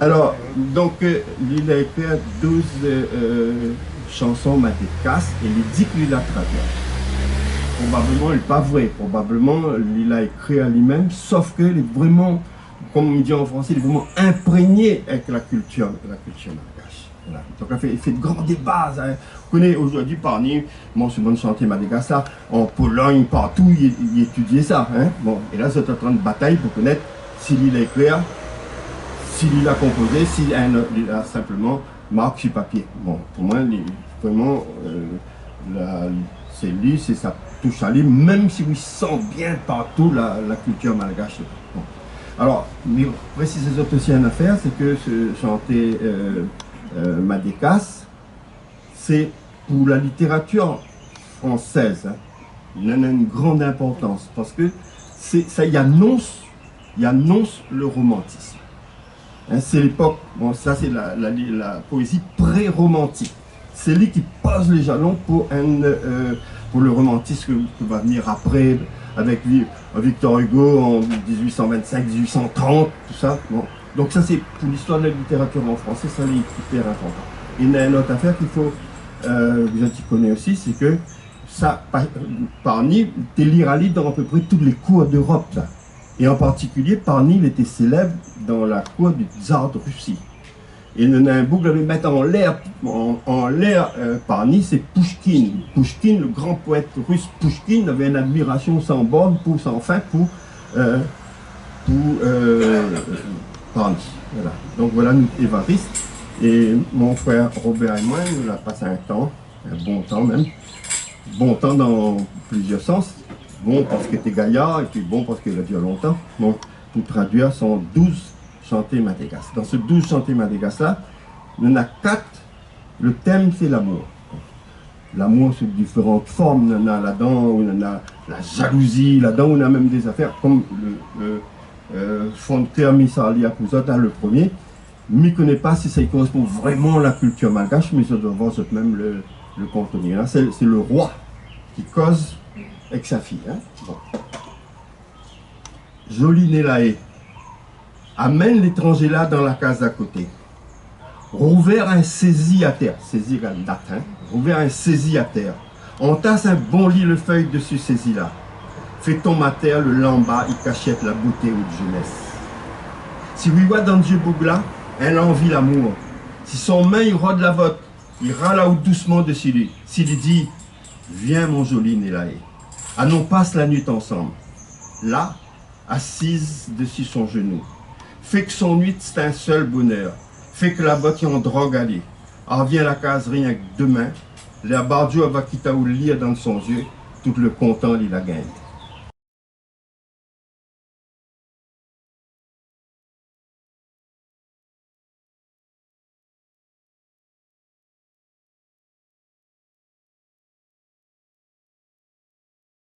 Alors, donc, il a écrit 12 chansons mathécases et il dit qu'il a traduit. Probablement, il n'est pas vrai. Probablement, il a écrit à lui-même, sauf que il est vraiment, comme on dit en français, il est vraiment imprégné avec la culture malgache. Voilà. Donc, il fait de grands débats. Hein. Vous connaissez aujourd'hui, parmi, bon, ce bon chanter malgache, en Pologne, partout, il étudiait ça. Hein. Bon, et là, c'est en train de bataille pour connaître s'il a écrit, s'il a composé, s'il a simplement marqué sur papier. Bon, pour moi, vraiment, c'est lui, c'est sa touche à lui, même si vous sent bien partout la culture malgache. Bon. Alors, mais préciser aussi une affaire, c'est que ce chanter Madécas, c'est pour la littérature française, hein, il en a une grande importance, parce que ça y annonce le romantisme. Hein, c'est l'époque, bon, ça c'est la poésie pré-romantique. C'est lui qui pose les jalons pour le romantisme qui va venir après, avec Victor Hugo en 1825-1830, tout ça. Bon. Donc ça c'est pour l'histoire de la littérature en français, ça c'est hyper important. Et il y a une autre affaire qu'il faut, vous avez connu aussi, c'est que ça, Parny était lire à lire dans à peu près toutes les cours d'Europe. Et en particulier, Parny, il était célèbre dans la cour du tsar de Russie. Et Nunimbourg l'avait mis en l'air, Parny, c'est Pouchkine. Pouchkine, le grand poète russe Pouchkine, avait une admiration sans borne, sans fin pour Parny. Voilà. Donc voilà, nous, Évariste. Et mon frère Robert et moi, nous avons passé un bon temps même. Bon temps dans plusieurs sens. Bon parce qu'il était gaillard, et puis bon parce qu'il a duré longtemps. Bon, pour traduire, sont 12 chantés madégas. Dans ce 12 chantés madégas-là, il y en a 4, le thème c'est l'amour. L'amour sous différentes formes, il y en a là-dedans, où il y en a la jalousie, là-dedans, où il y a même des affaires comme le Fonter Missalia Pouzot, le premier. Je ne connais pas si ça correspond vraiment à la culture malgache, mais ça doit voir même le contenu. Là, c'est le roi qui cause avec sa fille. Hein. Bon. Jolie Nélaé. Amène l'étranger là dans la case d'à côté. Rouvert un saisi à terre. Saisi en latin. Rouvert un saisi à terre. Entasse un bon lit le feuille dessus saisi là. Fait tomber à terre le lamba, il cachette la beauté ou de jeunesse. Si vous voyez dans Dieu Bougla, elle envie l'amour. Si son main il rôde la vote, il râle doucement dessus lui. S'il dit, viens mon joli Nélaé. Ah non, passe la nuit ensemble. Là, assise dessus son genou. Fait que son nuit, c'est un seul bonheur. Fait que la botte en drogue aller. En vient la caserie avec deux mains. La bardiou va quitter ou lire dans son yeux. Tout le content, il la gagne.